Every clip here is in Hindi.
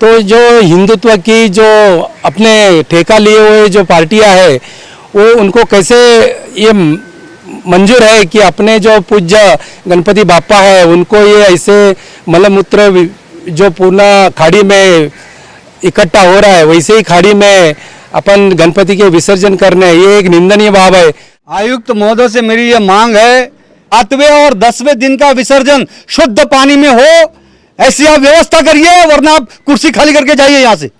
तो जो हिंदुत्व की जो अपने ठेका लिए हुए जो पार्टियां है वो उनको कैसे ये मंजूर है कि अपने जो पूज्य गणपति बापा है उनको ये ऐसे मलमूत्र जो पूर्ण खाड़ी में इकट्ठा हो रहा है वैसे ही खाड़ी में अपन गणपति के विसर्जन करने, ये एक निंदनीय भाव है। आयुक्त महोदय से मेरी ये मांग है 8वें और 10वें दिन का विसर्जन शुद्ध पानी में हो, ऐसी आप व्यवस्था करिए, वरना आप कुर्सी खाली करके जाइए यहाँ से।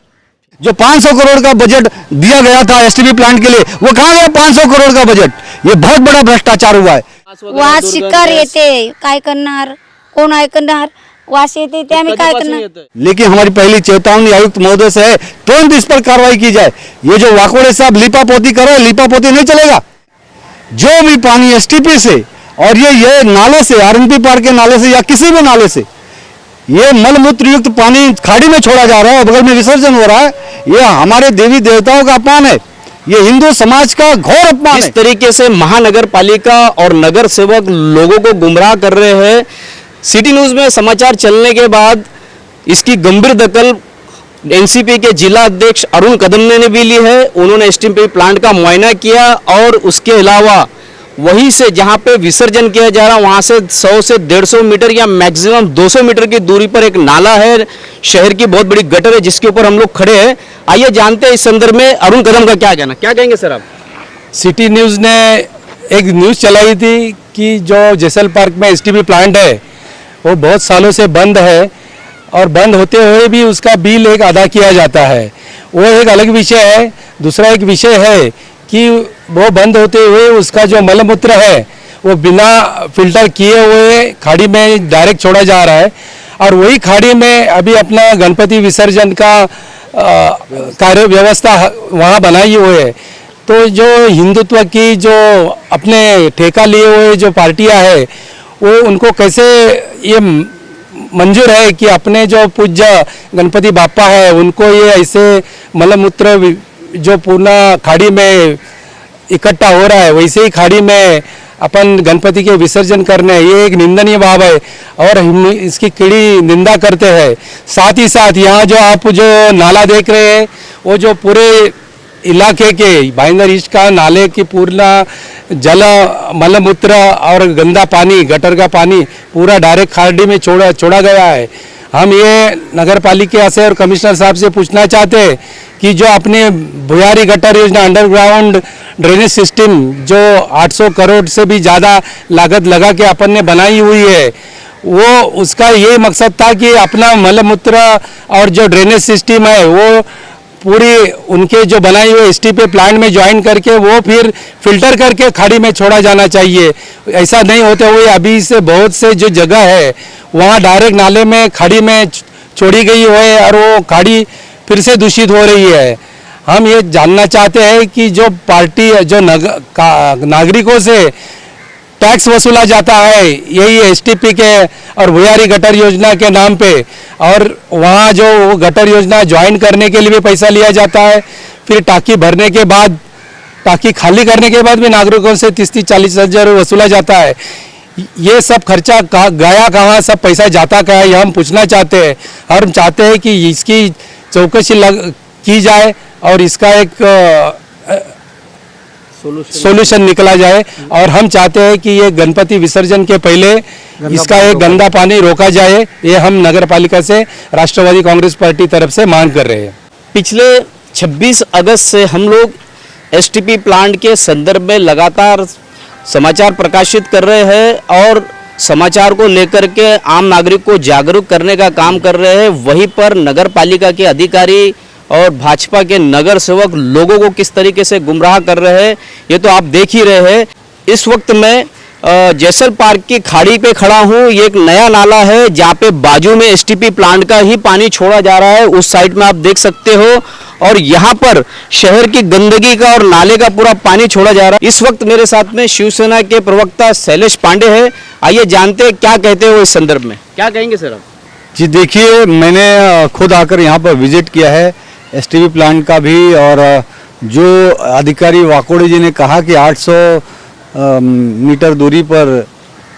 जो 500 करोड़ का बजट दिया गया था एसटीपी प्लांट के लिए, वो कहाँ गया 500 करोड़ का बजट? ये बहुत बड़ा भ्रष्टाचार हुआ है। वास शिकार येते, काय करणार, कोण ऐकणार? वास येते ते आम्ही काय करणार? लेकिन हमारी पहली चेतावनी आयुक्त महोदय से है, तुरंत इस पर कार्रवाई की जाए। ये जो वाकोड़े साहब लिपापोती कर रहे हैं, लिपापोती नहीं चलेगा। जो भी पानी एसटीपी से और ये नाले से, आरएनपी पार्क के नाले से या किसी भी नाले से ये मलमूत्र युक्त पानी खाड़ी में छोड़ा जा रहा है, बगल में विसर्जन हो रहा है, ये हमारे देवी देवताओं का अपमान है, ये हिंदू समाज का घोर अपमान है। इस तरीके से महानगर पालिका और नगर सेवक लोगों को गुमराह कर रहे हैं। सिटी न्यूज़ में समाचार चलने के बाद इसकी गंभीर दखल एनसीपी के जिला अध्यक्ष अरुण कदम ने भी ली है। उन्होंने एसटीपी प्लांट का मुआयना किया और उसके अलावा वहीं से जहां पे विसर्जन किया जा रहा वहां से 100 से 150 मीटर या मैक्सिमम 200 मीटर की दूरी पर एक नाला है, शहर की बहुत बड़ी गटर है जिसके ऊपर हम लोग खड़े हैं। आइए जानते हैं इस संदर्भ में अरुण कदम का क्या कहना, क्या कहेंगे सर आप? सिटी न्यूज़ ने एक न्यूज़ चलाई थी कि जो जैसल पार्क में एसटीपी प्लांट है वो बहुत सालों से बंद है और बंद होते हुए भी उसका बिल एक अदा किया जाता है, वो एक अलग विषय है। दूसरा एक विषय है कि वो बंद होते हुए उसका जो मलमूत्र है वो बिना फिल्टर किए हुए खाड़ी में डायरेक्ट छोड़ा जा रहा है और वही खाड़ी में अभी अपना गणपति विसर्जन का कार्य व्यवस्था वहाँ बनाई हुई है। तो जो हिंदुत्व की जो अपने ठेका लिए हुए जो पार्टियां है वो उनको कैसे ये मंजूर है कि अपने जो पूज्य गणपति बापा है उनको ये ऐसे मलमूत्र जो पूर्ण खाड़ी में इकट्ठा हो रहा है वैसे ही खाड़ी में अपन गणपति के विसर्जन करने, ये एक निंदनीय भाव है और हम इसकी कड़ी निंदा करते हैं। साथ ही साथ यहाँ जो आप जो नाला देख रहे हैं वो जो पूरे इलाके के भाईंदर ईस्ट का नाले की पूर्ण जल मलमूत्र और गंदा पानी, गटर का पानी पूरा डायरेक्ट खाड़ी में छोड़ा गया है। हम ये नगर पालिका से और कमिश्नर साहब से पूछना चाहते हैं कि जो अपने भुयारी गटर योजना अंडरग्राउंड ड्रेनेज सिस्टम जो 800 करोड़ से भी ज़्यादा लागत लगा के अपन ने बनाई हुई है, वो उसका ये मकसद था कि अपना मलमूत्र और जो ड्रेनेज सिस्टम है वो पूरी उनके जो बनाई हुई एसटीपी प्लांट में ज्वाइन करके वो फिर फिल्टर करके खाड़ी में छोड़ा जाना चाहिए। ऐसा नहीं होते हुए अभी से बहुत से जो जगह है वहाँ डायरेक्ट नाले में खाड़ी में छोड़ी गई है और वो खाड़ी फिर से दूषित हो रही है। हम ये जानना चाहते हैं कि जो पार्टी जो नागरिकों से टैक्स वसूला जाता है यही एसटीपी के और भुयारी गटर योजना के नाम पे, और वहाँ जो गटर योजना ज्वाइन करने के लिए भी पैसा लिया जाता है, फिर टाँकी भरने के बाद, टाँकी खाली करने के बाद भी नागरिकों से 30-40 हज़ार वसूला जाता है। ये सब खर्चा गया कहाँ, सब पैसा जाता कहाँ, ये हम पूछना चाहते हैं। और हम चाहते हैं कि इसकी चौकसी की जाए और इसका एक सोल्यूशन निकला जाए। और हम चाहते हैं कि ये गणपति विसर्जन के पहले इसका एक गंदा पानी रोका जाए। ये हम नगर पालिका से राष्ट्रवादी कांग्रेस पार्टी तरफ से मांग कर रहे हैं। पिछले 26 अगस्त से हम लोग एसटीपी प्लांट के संदर्भ में लगातार समाचार प्रकाशित कर रहे हैं और समाचार को लेकर के आम नागरिक को जागरूक करने का काम कर रहे हैं। वहीं पर नगर पालिका के अधिकारी और भाजपा के नगर सेवक लोगों को किस तरीके से गुमराह कर रहे हैं ये तो आप देख ही रहे हैं। इस वक्त मैं जैसल पार्क की खाड़ी पे खड़ा हूँ। ये एक नया नाला है जहाँ पे बाजू में एसटीपी प्लांट का ही पानी छोड़ा जा रहा है, उस साइड में आप देख सकते हो। और यहाँ पर शहर की गंदगी का और नाले का पूरा पानी छोड़ा जा रहा है। इस वक्त मेरे साथ में शिवसेना के प्रवक्ता शैलेश पांडे हैं। आइए जानते हैं क्या कहते हो इस संदर्भ में, क्या कहेंगे सर आप? जी देखिए, मैंने खुद आकर यहाँ पर विजिट किया है एसटीपी प्लांट का भी, और जो अधिकारी वाकोड़े जी ने कहा कि 800 मीटर दूरी पर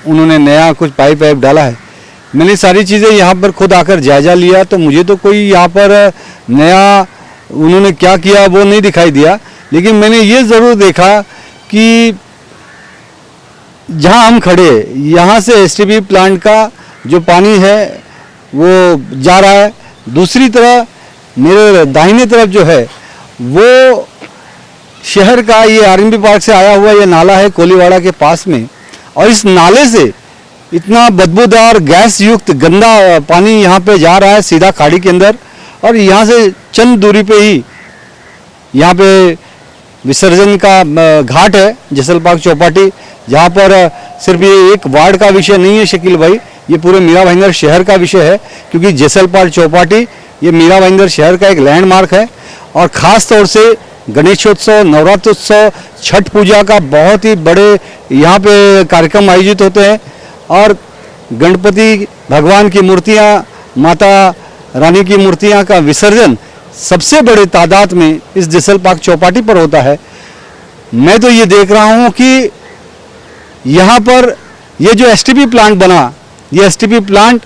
उन्होंने नया कुछ पाइप डाला है, मैंने सारी चीज़ें यहाँ पर खुद आकर जायजा लिया, तो मुझे तो कोई यहाँ पर नया उन्होंने क्या किया वो नहीं दिखाई दिया। लेकिन मैंने ये ज़रूर देखा कि जहाँ हम खड़े, यहाँ से एसटीपी प्लांट का जो पानी है वो जा रहा है। दूसरी तरफ मेरे दाहिने तरफ जो है वो शहर का ये आरएनबी पार्क से आया हुआ ये नाला है कोलीवाड़ा के पास में, और इस नाले से इतना बदबूदार गैस युक्त गंदा पानी यहाँ पे जा रहा है सीधा खाड़ी के अंदर। और यहाँ से चंद दूरी पे ही यहाँ पे विसर्जन का घाट है जसल पार्क चौपाटी, जहाँ पर सिर्फ ये एक वार्ड का विषय नहीं है शकील भाई, ये पूरे मीरा भाईंदर शहर का विषय है। क्योंकि जसल पार्क चौपाटी ये मीरा भाईंदर शहर का एक लैंडमार्क है, और ख़ास तौर से गणेशोत्सव, नवरात्रोत्सव, छठ पूजा का बहुत ही बड़े यहाँ पे कार्यक्रम आयोजित होते हैं। और गणपति भगवान की मूर्तियाँ, माता रानी की मूर्तियाँ का विसर्जन सबसे बड़े तादाद में इस जसल पार्क चौपाटी पर होता है। मैं तो ये देख रहा हूँ कि यहाँ पर ये जो एसटीपी प्लांट बना, ये एसटीपी प्लांट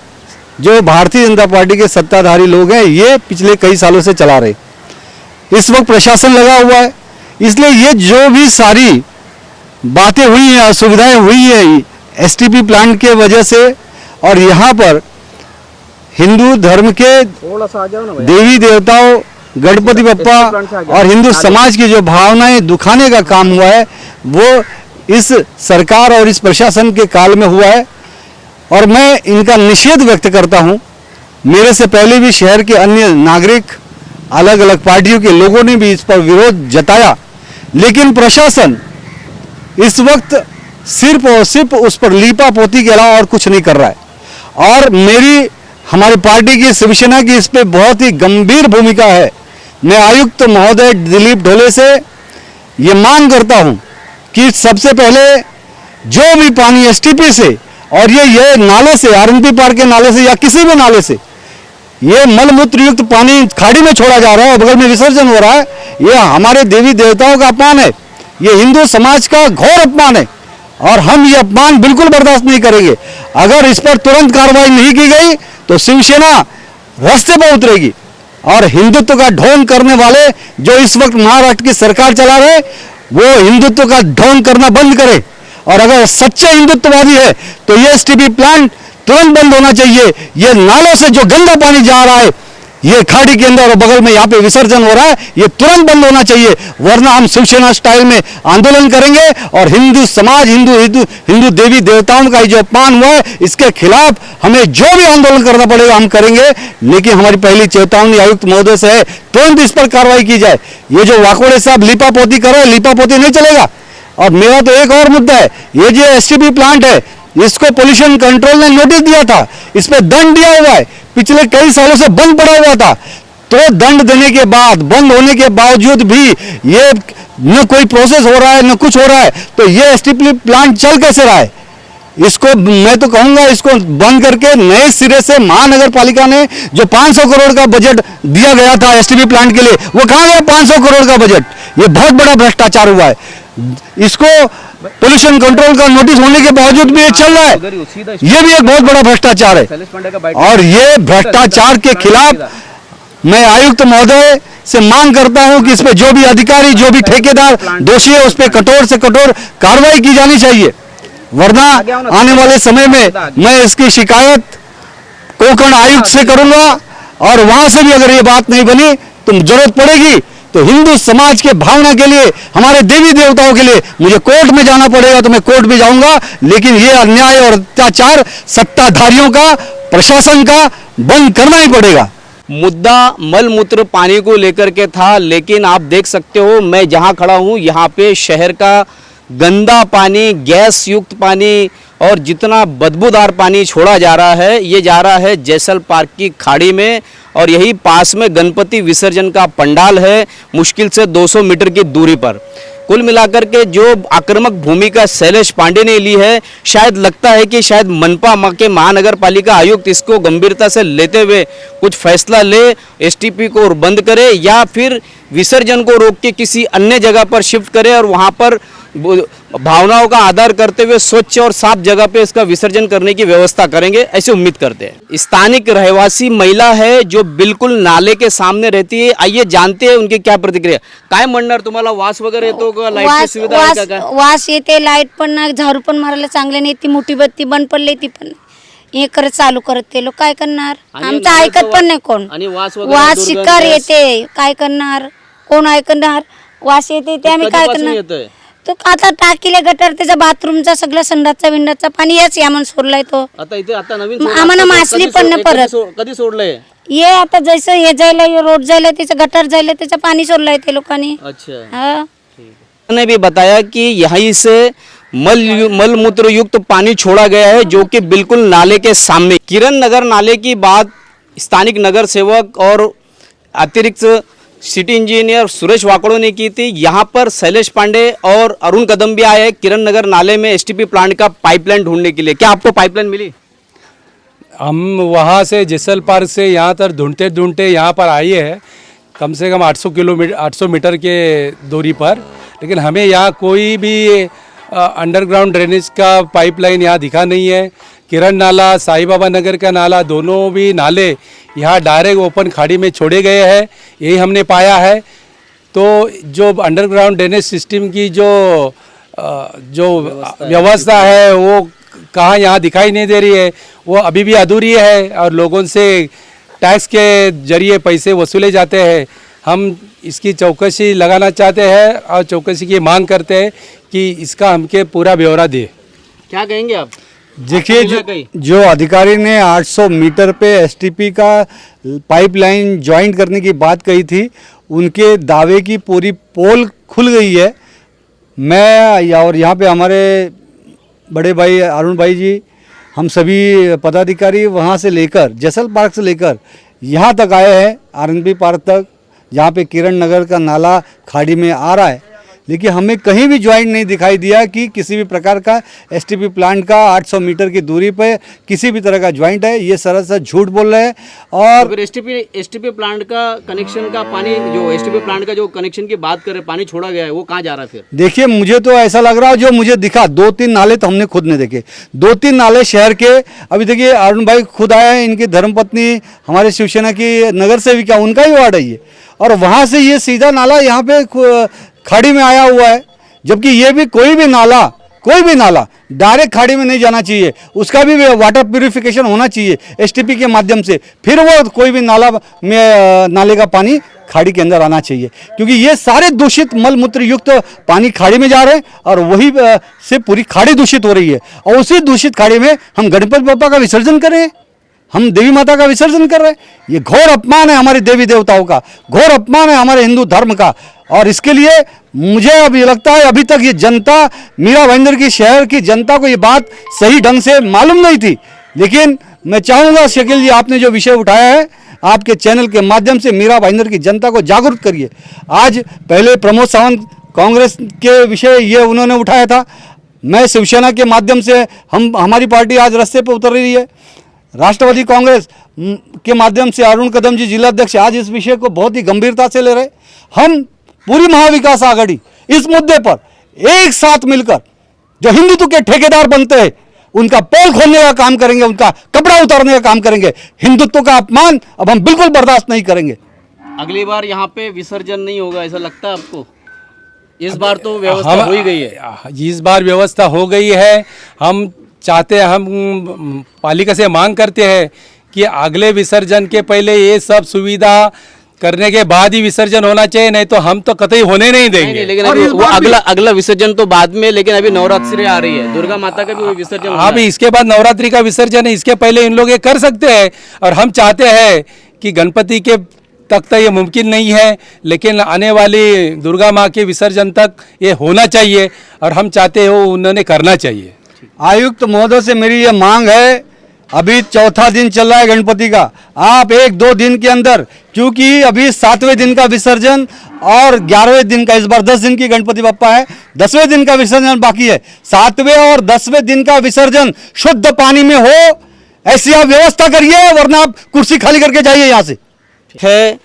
जो भारतीय जनता पार्टी के सत्ताधारी लोग हैं ये पिछले कई सालों से चला रहे। इस वक्त प्रशासन लगा हुआ है, इसलिए ये जो भी सारी बातें हुई हैं, असुविधाएं हुई हैं एसटीपी प्लांट के वजह से, और यहाँ पर हिंदू धर्म के देवी देवताओं, गणपति बप्पा और हिंदू समाज की जो भावनाएं दुखाने का काम हुआ है वो इस सरकार और इस प्रशासन के काल में हुआ है। और मैं इनका निषेध व्यक्त करता हूं। मेरे से पहले भी शहर के अन्य नागरिक, अलग अलग पार्टियों के लोगों ने भी इस पर विरोध जताया, लेकिन प्रशासन इस वक्त सिर्फ और सिर्फ उस पर लीपा पोती के अलावा और कुछ नहीं कर रहा है। और हमारी पार्टी की, शिवसेना की इस पे बहुत ही गंभीर भूमिका है। मैं आयुक्त महोदय दिलीप ढोले से ये मांग करता हूं कि सबसे पहले जो भी पानी एसटीपी से और ये नाले से, आरएनबी पार्क के नाले से या किसी भी नाले से ये मलमूत्र युक्त पानी खाड़ी में छोड़ा जा रहा है और बगल में विसर्जन हो रहा है, ये हमारे देवी देवताओं का अपमान है, ये हिंदू समाज का घोर अपमान है, और हम ये अपमान बिल्कुल बर्दाश्त नहीं करेंगे। अगर इस पर तुरंत कार्रवाई नहीं की गई तो शिवसेना रास्ते पर उतरेगी, और हिंदुत्व का ढोंग करने वाले जो इस वक्त महाराष्ट्र की सरकार चला रहे वो हिंदुत्व का ढोंग करना बंद करे। और अगर सच्चे हिंदुत्ववादी है तो ये एसटीपी प्लांट तुरंत बंद होना चाहिए। ये नालों से जो गंदा पानी जा रहा है ये खाड़ी के अंदर और बगल में यहाँ पे विसर्जन हो रहा है, ये तुरंत बंद होना चाहिए, वरना हम शिवसेना स्टाइल में आंदोलन करेंगे और हिंदू समाज, हिंदू देवी देवताओं का जो अपमान हुआ है इसके खिलाफ हमें जो भी आंदोलन करना पड़ेगा हम करेंगे। लेकिन हमारी पहली चेतावनी आयुक्त महोदय से है, तुरंत इस पर कार्रवाई की जाए। ये जो वाकोड़े साहब लीपापोती कर रहे हैं, लीपापोती नहीं चलेगा। और मेरा तो एक और मुद्दा है, ये जो एसटीपी प्लांट है इसको पोल्यूशन कंट्रोल ने नोटिस दिया था, इस पर दंड दिया हुआ है, पिछले कई सालों से बंद पड़ा हुआ था। तो दंड देने के बाद, बंद होने के बावजूद भी ये न कोई प्रोसेस हो रहा है न कुछ हो रहा है, तो ये एसटीपी प्लांट चल कैसे रहा है? इसको मैं तो कहूंगा इसको बंद करके नए सिरे से महानगर पालिका ने जो 500 करोड़ का बजट दिया गया था एसटीपी प्लांट के लिए, वो कहाँ गया 500 करोड़ का बजट? ये बहुत बड़ा भ्रष्टाचार हुआ है। इसको पोल्यूशन कंट्रोल का नोटिस होने के बावजूद भी ये चल रहा है, ये भी एक बहुत बड़ा भ्रष्टाचार है। और ये भ्रष्टाचार के खिलाफ मैं आयुक्त महोदय से मांग करता हूं कि इस पे जो भी अधिकारी, जो भी ठेकेदार दोषी है उस पे कठोर से कठोर कार्रवाई की जानी चाहिए, वरना आने वाले समय में मैं इसकी शिकायत कोंकण आयुक्त से करूंगा। और वहां से भी अगर ये बात नहीं बनी तो जरूरत पड़ेगी तो हिंदू समाज के भावना के लिए, हमारे देवी देवताओं के लिए मुझे कोर्ट में जाना पड़ेगा तो मैं कोर्ट में जाऊंगा। लेकिन ये अन्याय और अत्याचार सत्ताधारियों का, प्रशासन का बंद करना ही पड़ेगा। मुद्दा मलमूत्र पानी को लेकर के था, लेकिन आप देख सकते हो मैं जहां खड़ा हूं यहाँ पे शहर का गंदा पानी, गैस युक्त पानी और जितना बदबूदार पानी छोड़ा जा रहा है ये जा रहा है जैसल पार्क की खाड़ी में। और यही पास में गणपति विसर्जन का पंडाल है, मुश्किल से 200 मीटर की दूरी पर। कुल मिलाकर के जो आक्रामक भूमिका शैलेश पांडे ने ली है, शायद लगता है कि शायद मनपा के महानगर पालिका आयुक्त इसको गंभीरता से लेते हुए कुछ फैसला ले, एसटीपी को बंद करे या फिर विसर्जन को रोक के किसी अन्य जगह पर शिफ्ट करे और वहाँ पर भावनाओं का आधार करते हुए स्वच्छ और साफ जगह पे इसका विसर्जन करने की व्यवस्था करेंगे, ऐसे उम्मीद करते हैं। स्थानिक रहवासी महिला है जो बिल्कुल नाले के सामने रहती है, आइए जानते हैं उनकी क्या प्रतिक्रिया। काय म्हणणार तुम्हाला, वास वगैरे येतो का, लाईटची सुविधा आहे का? वास येते, लाईट पण नाही, झाडू पण मारायला चांगले नाही, ती मोठी बत्ती बंद पडली ती पण हे करत चालू करत ते लोक काय करणार, आमचं ऐकत पण नाही कोण. आणि वास वगैरे वास शिकार येते, काय करणार, कोण ऐकणार, वास येते ते आम्ही काय करणार. येतोय तो आता टाकीले गटर, त्याचा बाथरूमचा सगळा संडासचा विंडाचा पाणी याच यामन सोडलाय तो. आता इथे आता नवीन मग आम्हाला मासली पण नाही परत. कधी सोडलंय? ये आता जसं हे जायला रोड जायला त्याचं गटर जायला त्याचं पाणी सोडलंय ते लोकांनी. अच्छा, हा. ने भी बताया कि यहीं से मल मूत्र युक्त पानी छोड़ा गया है जो कि बिल्कुल नाले के सामने। किरण नगर नाले की बात स्थानिक नगर सेवक और अतिरिक्त सिटी इंजीनियर सुरेश वाकड़ो ने की थी। यहाँ पर शैलेश पांडे और अरुण कदम भी आए किरण नगर नाले में एसटीपी प्लांट का पाइपलाइन ढूंढने के लिए। क्या आपको पाइपलाइन मिली? हम वहाँ से जैसल पार्क से यहाँ तक ढूंढते ढूंढते यहाँ पर आए हैं, कम से कम 800 मीटर के दूरी पर, लेकिन हमें यहाँ कोई भी अंडरग्राउंड ड्रेनेज का पाइपलाइन यहाँ दिखा नहीं है। किरण नाला, साईं बाबा नगर का नाला, दोनों भी नाले यहाँ डायरेक्ट ओपन खाड़ी में छोड़े गए हैं, यही हमने पाया है। तो जो अंडरग्राउंड ड्रेनेज सिस्टम की जो व्यवस्था है वो कहाँ यहाँ दिखाई नहीं दे रही है, वो अभी भी अधूरी है और लोगों से टैक्स के जरिए पैसे वसूले जाते हैं। हम इसकी चौकसी लगाना चाहते हैं और चौकसी की मांग करते हैं कि इसका हमके पूरा ब्यौरा दे। क्या कहेंगे आप? देखिए, जो अधिकारी ने 800 मीटर पे एसटीपी का पाइपलाइन ज्वाइंट करने की बात कही थी, उनके दावे की पूरी पोल खुल गई है। मैं और यहाँ पे हमारे बड़े भाई अरुण भाई जी, हम सभी पदाधिकारी वहाँ से लेकर जैसल पार्क से लेकर यहाँ तक आए हैं, आरएनबी पार्क तक, जहाँ पे किरण नगर का नाला खाड़ी में आ रहा है, लेकिन हमें कहीं भी ज्वाइंट नहीं दिखाई दिया कि किसी भी प्रकार का एसटीपी प्लांट का 800 मीटर की दूरी पे किसी भी तरह का ज्वाइंट है। ये सरासर झूठ बोल रहे हैं। और एसटीपी प्लांट का कनेक्शन का पानी, जो एसटीपी प्लांट का जो कनेक्शन की बात कर रहे, पानी छोड़ा गया है, वो कहाँ जा रहा है फिर? देखिए, मुझे तो ऐसा लग रहा है, जो मुझे दिखा 2-3 नाले तो हमने खुद ने देखे, 2-3 नाले शहर के। अभी देखिए, अरुण भाई खुद आए हैं, इनकी धर्मपत्नी हमारे शिवसेना की नगर सेविका, उनका ही वार्ड है ये, और वहाँ से ये सीधा नाला यहाँ पे खाड़ी में आया हुआ है। जबकि ये भी कोई भी नाला डायरेक्ट खाड़ी में नहीं जाना चाहिए, उसका भी वाटर प्यूरिफिकेशन होना चाहिए एसटीपी के माध्यम से, फिर वो कोई भी नाले का पानी खाड़ी के अंदर आना चाहिए। क्योंकि ये सारे दूषित मल मूत्र युक्त पानी खाड़ी में जा रहे हैं और वही से पूरी खाड़ी दूषित हो रही है। और उसी दूषित खाड़ी में हम गणपति बप्पा का विसर्जन कर रहे हैं, हम देवी माता का विसर्जन कर रहे हैं। ये घोर अपमान है हमारे देवी देवताओं का, घोर अपमान है हमारे हिंदू धर्म का। और इसके लिए मुझे अभी लगता है, अभी तक ये जनता, मीरा भाईंदर की शहर की जनता को ये बात सही ढंग से मालूम नहीं थी। लेकिन मैं चाहूँगा शकील जी, आपने जो विषय उठाया है, आपके चैनल के माध्यम से मीरा भाईंदर की जनता को जागरूक करिए। आज पहले प्रमोद सावंत कांग्रेस के विषय ये उन्होंने उठाया था, मैं शिवसेना के माध्यम से हमारी पार्टी आज रास्ते पर उतर रही है। राष्ट्रवादी कांग्रेस के माध्यम से अरुण कदम जी जिलाध्यक्ष आज इस विषय को बहुत ही गंभीरता से ले रहे। हम पूरी महाविकास आघाड़ी इस मुद्दे पर एक साथ मिलकर जो हिंदुत्व के ठेकेदार बनते हैं, उनका पोल खोलने का काम करेंगे, उनका कपड़ा उतारने का काम करेंगे। हिंदुत्व का अपमान अब हम बिल्कुल बर्दाश्त नहीं करेंगे। अगली बार यहाँ पे विसर्जन नहीं होगा, ऐसा लगता है आपको? इस बार तो व्यवस्था हो ही गई है। इस बार व्यवस्था हो गई है। हम चाहते हैं, हम पालिका से मांग करते हैं कि अगले विसर्जन के पहले ये सब सुविधा करने के बाद ही विसर्जन होना चाहिए, नहीं तो हम तो कतई होने नहीं देंगे। लेकिन अभी वो अगला विसर्जन तो बाद में, लेकिन अभी नवरात्रि आ रही है, दुर्गा माता का भी विसर्जन। अभी इसके बाद नवरात्रि का विसर्जन है, इसके पहले इन लोग ये कर सकते हैं। और हम चाहते हैं कि गणपति के तक तो ये मुमकिन नहीं है, लेकिन आने वाली दुर्गा माँ के विसर्जन तक ये होना चाहिए और हम चाहते हो उन्होंने करना चाहिए। आयुक्त महोदय से मेरी ये मांग है, अभी चौथा दिन चल रहा है गणपति का, आप 1-2 दिन के अंदर, क्योंकि अभी 7वें दिन का विसर्जन और 11वें दिन का, इस बार 10 दिन की गणपति बप्पा है, 10वें दिन का विसर्जन बाकी है। 7वें और 10वें दिन का विसर्जन शुद्ध पानी में हो, ऐसी आप व्यवस्था करिए, वरना आप कुर्सी खाली करके जाइए यहाँ से। है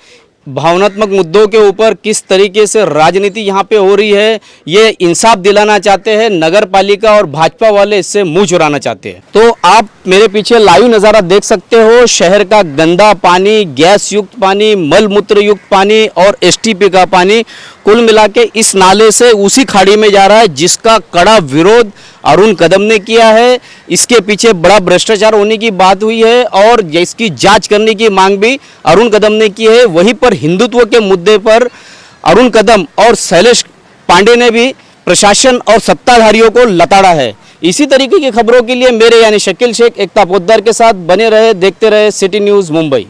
भावनात्मक मुद्दों के ऊपर किस तरीके से राजनीति यहाँ पे हो रही है, ये इंसाफ दिलाना चाहते हैं नगर पालिका और भाजपा वाले इससे मुंह चुराना चाहते हैं। तो आप मेरे पीछे लाइव नज़ारा देख सकते हो, शहर का गंदा पानी, गैस युक्त पानी, मल मूत्र युक्त पानी और एसटीपी का पानी कुल मिला के इस नाले से उसी खाड़ी में जा रहा है, जिसका कड़ा विरोध अरुण कदम ने किया है। इसके पीछे बड़ा भ्रष्टाचार होने की बात हुई है और इसकी जांच करने की मांग भी अरुण कदम ने की है। वहीं पर हिंदुत्व के मुद्दे पर अरुण कदम और शैलेश पांडे ने भी प्रशासन और सत्ताधारियों को लताड़ा है। इसी तरीके की खबरों के लिए मेरे यानी शकील शेख एकता पोद्दार के साथ बने रहे, देखते रहे सिटी न्यूज़ मुंबई।